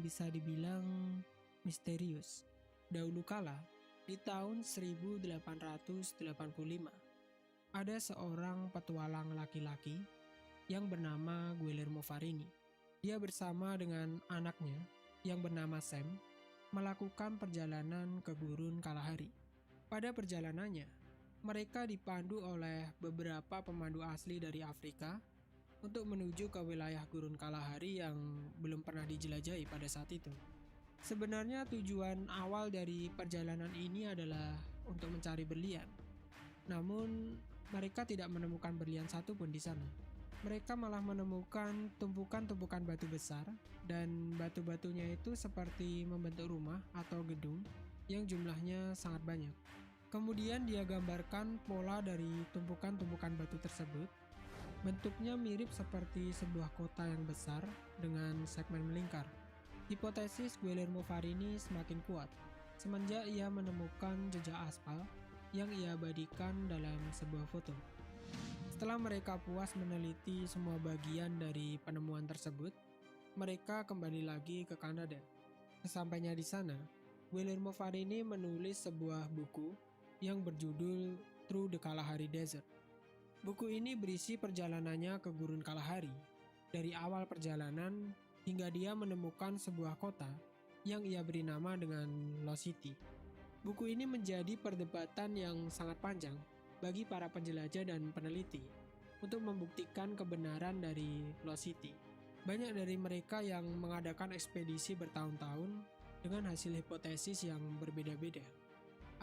bisa dibilang misterius. Dahulu kala, di tahun 1885, ada seorang petualang laki-laki yang bernama Guillermo Farini. Dia bersama dengan anaknya yang bernama Sam melakukan perjalanan ke Gurun Kalahari. Pada perjalanannya, mereka dipandu oleh beberapa pemandu asli dari Afrika untuk menuju ke wilayah Gurun Kalahari yang belum pernah dijelajahi pada saat itu. Sebenarnya tujuan awal dari perjalanan ini adalah untuk mencari berlian. Namun, mereka tidak menemukan berlian satupun di sana. Mereka malah menemukan tumpukan-tumpukan batu besar, dan batu-batunya itu seperti membentuk rumah atau gedung yang jumlahnya sangat banyak. Kemudian dia gambarkan pola dari tumpukan-tumpukan batu tersebut. Bentuknya mirip seperti sebuah kota yang besar dengan segmen melingkar. Hipotesis Guillermo Farini semakin kuat semenjak ia menemukan jejak aspal yang ia abadikan dalam sebuah foto. Setelah mereka puas meneliti semua bagian dari penemuan tersebut, mereka kembali lagi ke Kanada. Sesampainya di sana, Guillermo Farini menulis sebuah buku yang berjudul Through the Kalahari Desert. Buku ini berisi perjalanannya ke Gurun Kalahari, dari awal perjalanan hingga dia menemukan sebuah kota yang ia beri nama dengan Lost City. Buku ini menjadi perdebatan yang sangat panjang bagi para penjelajah dan peneliti untuk membuktikan kebenaran dari Lost City. Banyak dari mereka yang mengadakan ekspedisi bertahun-tahun dengan hasil hipotesis yang berbeda-beda.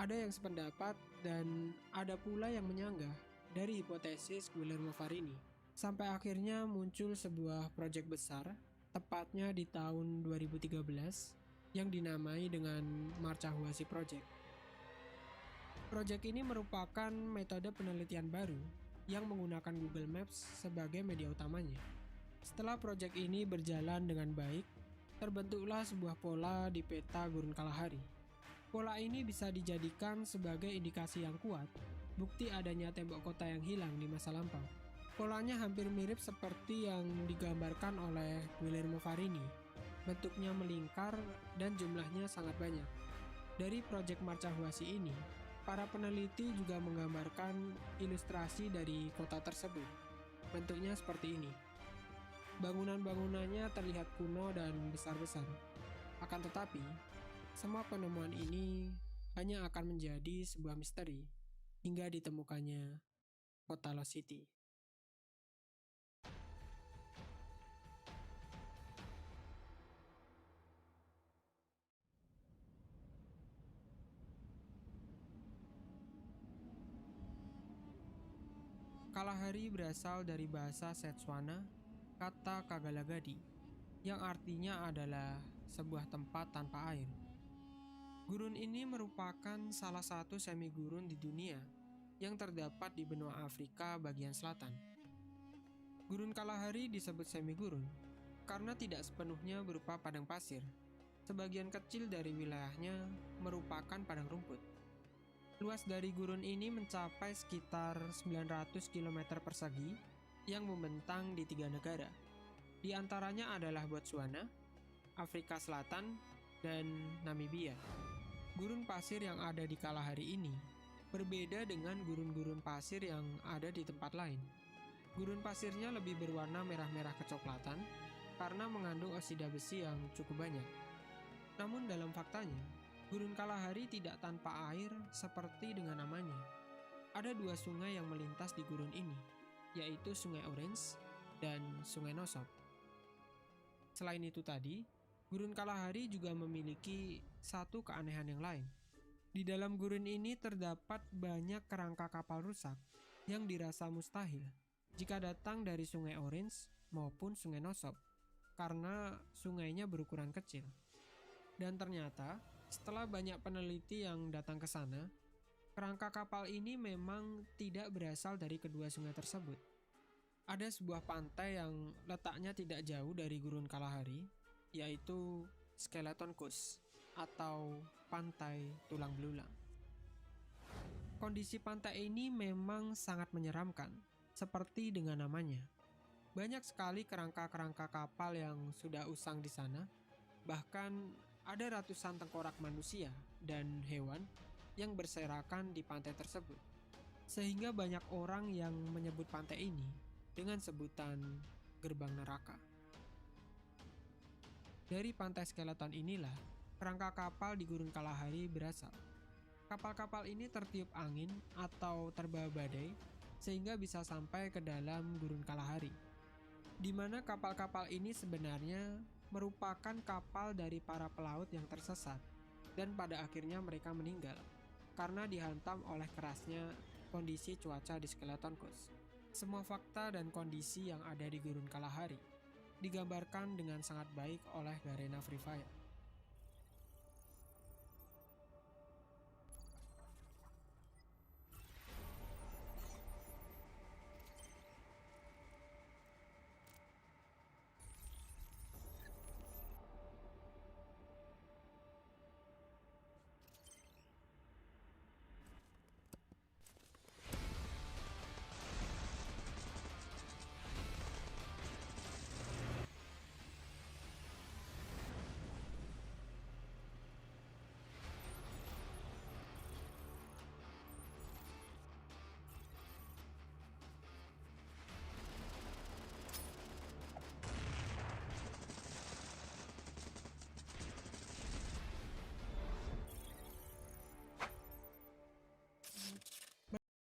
Ada yang sependapat dan ada pula yang menyanggah dari hipotesis Guillermo Farini. Sampai akhirnya muncul sebuah proyek besar, tepatnya di tahun 2013, yang dinamai dengan Marcahuasi Project. Proyek ini merupakan metode penelitian baru yang menggunakan Google Maps sebagai media utamanya. Setelah proyek ini berjalan dengan baik, terbentuklah sebuah pola di peta Gurun Kalahari. Pola ini bisa dijadikan sebagai indikasi yang kuat, bukti adanya tembok kota yang hilang di masa lampau. Polanya hampir mirip seperti yang digambarkan oleh Guillermo Farini. Bentuknya melingkar dan jumlahnya sangat banyak. Dari proyek Marcahuasi ini, para peneliti juga menggambarkan ilustrasi dari kota tersebut. Bentuknya seperti ini. Bangunan-bangunannya terlihat kuno dan besar-besar. Akan tetapi, semua penemuan ini hanya akan menjadi sebuah misteri hingga ditemukannya kota Lost City. Kalahari berasal dari bahasa Setswana, kata Kagalagadi, yang artinya adalah sebuah tempat tanpa air. Gurun ini merupakan salah satu semi-gurun di dunia yang terdapat di benua Afrika bagian selatan. Gurun Kalahari disebut semi-gurun karena tidak sepenuhnya berupa padang pasir. Sebagian kecil dari wilayahnya merupakan padang rumput. Luas dari gurun ini mencapai sekitar 900 km persegi yang membentang di 3 negara. Di antaranya adalah Botswana, Afrika Selatan, dan Namibia. Gurun pasir yang ada di Kalahari ini berbeda dengan gurun-gurun pasir yang ada di tempat lain. Gurun pasirnya lebih berwarna merah-merah kecoklatan karena mengandung oksida besi yang cukup banyak. Namun dalam faktanya, Gurun Kalahari tidak tanpa air seperti dengan namanya. Ada 2 sungai yang melintas di gurun ini, yaitu Sungai Orange dan Sungai Nosok. Selain itu tadi, Gurun Kalahari juga memiliki satu keanehan yang lain. Di dalam gurun ini terdapat banyak kerangka kapal rusak yang dirasa mustahil jika datang dari Sungai Orange maupun Sungai Nosok, karena sungainya berukuran kecil. Dan ternyata, setelah banyak peneliti yang datang ke sana, kerangka kapal ini memang tidak berasal dari kedua sungai tersebut. Ada sebuah pantai yang letaknya tidak jauh dari Gurun Kalahari, yaitu Skeleton Coast atau Pantai Tulang Belulang. Kondisi pantai ini memang sangat menyeramkan, seperti dengan namanya. Banyak sekali kerangka-kerangka kapal yang sudah usang di sana, Bahkan ada ratusan tengkorak manusia dan hewan yang berserakan di pantai tersebut. Sehingga banyak orang yang menyebut pantai ini dengan sebutan gerbang neraka. Dari pantai skeleton inilah kerangka kapal di Gurun Kalahari berasal. Kapal-kapal ini tertiup angin atau terbawa badai sehingga bisa sampai ke dalam Gurun Kalahari, di mana kapal-kapal ini sebenarnya merupakan kapal dari para pelaut yang tersesat dan pada akhirnya mereka meninggal karena dihantam oleh kerasnya kondisi cuaca di Skeleton Coast. Semua fakta dan kondisi yang ada di Gurun Kalahari digambarkan dengan sangat baik oleh Garena Free Fire.